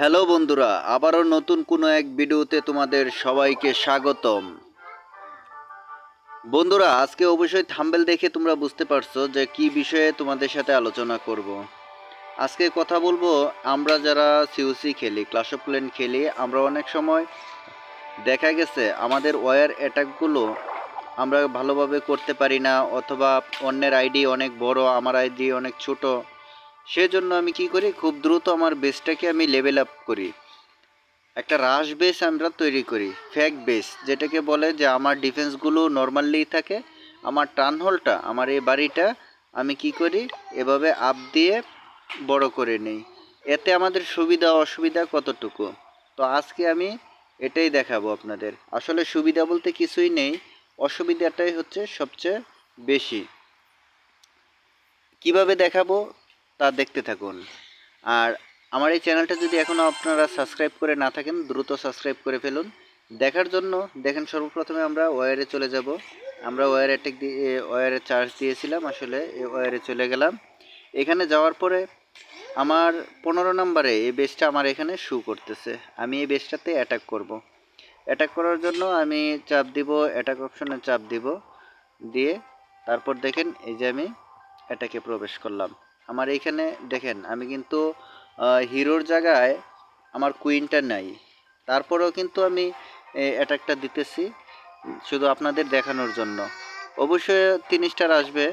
Hello বন্ধুরা, আবারও নতুন কোনো এক ভিডিওতে তোমাদের সবাইকে স্বাগতম। বন্ধুরা, আজকে অবশ্যই থাম্বনেল দেখে তোমরা বুঝতে পারছো যে কি বিষয়ে তোমাদের সাথে আলোচনা করব। আজকে কথা বলবো, আমরা যারা সিওসি খেলি, ক্লাশ অফ ক্ল্যান খেলি, আমরা অনেক সময় দেখা গেছে আমাদের ওয়্যার অ্যাটাকগুলো আমরা ভালোভাবে করতে পারি না, অথবা অন্যের আইডি অনেক বড়, আমার আইডি অনেক ছোট। সেজন্য আমি কি করি, খুব দ্রুত আমার বেসটাকে আমি লেভেল আপ করি। একটা রাশ বেস আমরা তৈরি করি, ফ্যাক বেস যেটাকে বলে, যে আমার ডিফেন্সগুলো নর্মালি থাকে, আমার টার্ন হোলটা, আমার এই বাড়িটা আমি কি করি, এভাবে আপ দিয়ে বড় করে নেই। এতে আমাদের সুবিধা অসুবিধা কতটুকু, তো আজকে আমি এটাই দেখাবো আপনাদের। আসলে সুবিধা বলতে কিছুই নেই, অসুবিধাটাই হচ্ছে সবচেয়ে বেশি। কিভাবে দেখাবো তা দেখতে থাকুন। আর আমার এই চ্যানেলটা যদি এখনও আপনারা সাবস্ক্রাইব করে না থাকেন, দ্রুত সাবস্ক্রাইব করে ফেলুন। দেখার জন্য দেখেন, সর্বপ্রথমে আমরা ওয়্যারে চলে যাব। আমরা ওয়্যার অ্যাটাক দিয়ে ওয়্যারে চার্জ দিয়েছিলাম, আসলে এই ওয়্যারে চলে গেলাম। এখানে যাওয়ার পরে আমার 15 নম্বরে এই বেসটা আমার এখানে শু করতেছে। আমি এই বেসটাতে অ্যাটাক করব। অ্যাটাক করার জন্য আমি চাপ দিব, অ্যাটাক অপশনে চাপ দিব, দিয়ে তারপর দেখেন এই যে আমি অ্যাটাকে প্রবেশ করলাম। আমার এইখানে দেখেন আমি কিন্তু হিরোর জায়গায় আমার কুইনটা নাই, তারপরেও কিন্তু আমি অ্যাটাকটা দিতেছি শুধু আপনাদের দেখানোর জন্য। অবশ্যই 3 স্টার আসবে,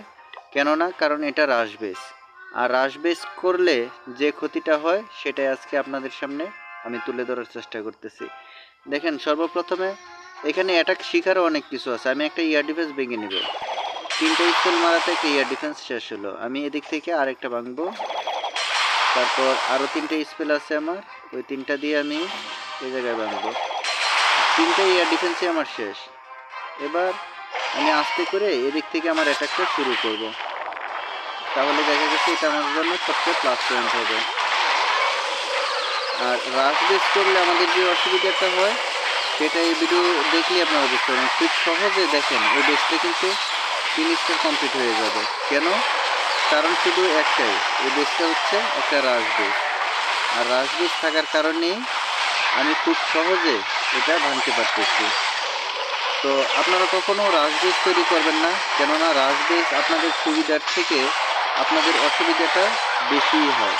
কেননা কারণ এটা রাশ বেস, আর রাশ বেস করলে যে ক্ষতিটা হয় সেটাই আজকে আপনাদের সামনে আমি তুলে ধরার চেষ্টা করতেছি। দেখেন, সর্বপ্রথমে এখানে অ্যাটাক শিখারও অনেক কিছু আছে। আমি একটা ইয়ার ডিফেন্স ভেঙে নিব, 3টে স্পেল মারাতে একটা ইয়ার ডিফেন্স শেষ হলো। আমি এদিক থেকে আরেকটা ভাঙবো, তারপর আরও 3টে স্পেল আছে আমার, ওই 3টা দিয়ে আমি এই জায়গায় ভাঙবো। 3টে ইয়ার ডিফেন্সই আমার শেষ। এবার আমি আস্তে করে এদিক থেকে আমার অ্যাটাকটা শুরু করব, তাহলে দেখা গেছে এটা আমার জন্য সবচেয়ে প্লাস পয়েন্ট হবে। আর রাশ বেস করলে আমাদের যে অসুবিধাটা হয় সেটা এই ভিডিও দেখলে আপনারা বুঝতে পারবেন। খুব সহজে দেখেন এই বেসটা কিন্তু 3 স্টার কমপ্লিট হয়ে যাবে। কেন? কারণ শুধু একটাই, এই বেসটা হচ্ছে একটা রাশ বেস, আর রাশ বেস থাকার কারণেই আমি খুব সহজে এটা ভাঙতে পারতেছি। তো আপনারা কখনো রাশ বেস তৈরি করবেন না, কেননা রাশ বেস আপনাদের সুবিধার থেকে আপনাদের অসুবিধাটা বেশিই হয়,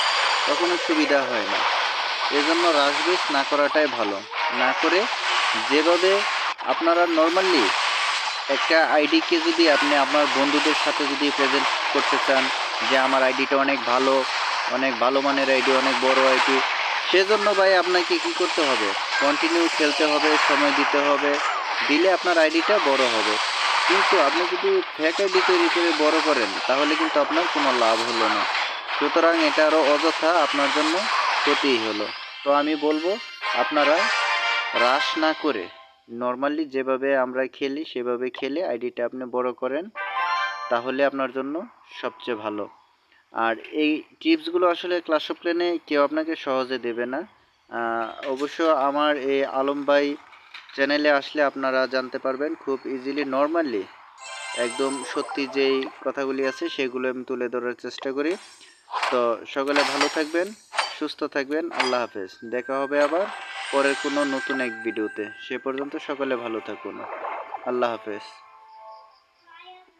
কখনো সুবিধা হয় না। এজন্য রাশ বেস না করাটাই ভালো। না করে যেভাবে আপনারা নর্মালি একটা আইডিকে যদি আপনি আপনার বন্ধুদের সাথে যদি প্রেজেন্ট করতে চান যে আমার আইডিটা অনেক ভালো মানের আইডি, অনেক বড় আইডি, সেজন্য ভাই আপনাকে কি করতে হবে, কন্টিনিউ খেলতে হবে, সময় দিতে হবে, দিলে আপনার আইডিটা বড় হবে। কিন্তু আপনি যদি ফেক আইডি তৈরি করে বড় করেন, তাহলে কিন্তু আপনার কোনো লাভ হলো না। সুতরাং এটা আরও অযথা আপনার জন্য ক্ষতিই হলো। তো আমি বলবো, আপনারা রাশ না করে নর্মালি যেভাবে আমরা খেলি সেভাবে খেলে আইডিটা আপনি বড় করেন, তাহলে আপনার জন্য সবচেয়ে ভালো। আর এই টিপসগুলো আসলে ক্লাশ অফ ক্ল্যানে কেউ আপনাকে সহজে দেবে না। অবশ্য আমার এই আলম ভাই চ্যানেলে আসলে আপনারা জানতে পারবেন খুব ইজিলি, নর্মালি একদম সত্যি যেই কথাগুলি আছে সেগুলো আমি তুলে ধরার চেষ্টা করি। তো সকলে ভালো থাকবেন, সুস্থ থাকবেন। আল্লাহ হাফেজ। দেখা হবে আবার পরের কোনো নতুন এক ভিডিওতে। সে পর্যন্ত সকলে ভালো থাকুন। আল্লাহ হাফেজ।